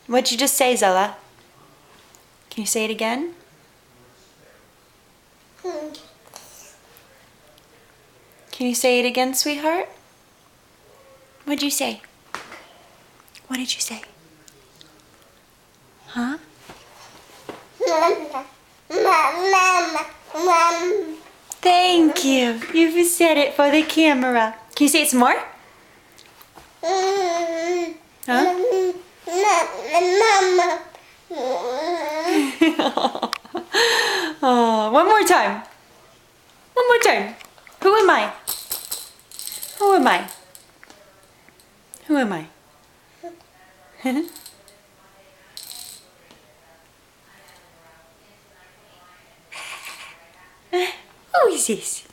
What'd you just say, Zella? Can you say it again? Can you say it again, sweetheart? What'd you say? What did you say? Huh? Thank you. You've said it for the camera. Can you say it some more? Huh? Oh, one more time. One more time. Who am I? Who am I? Who am I? Who is this?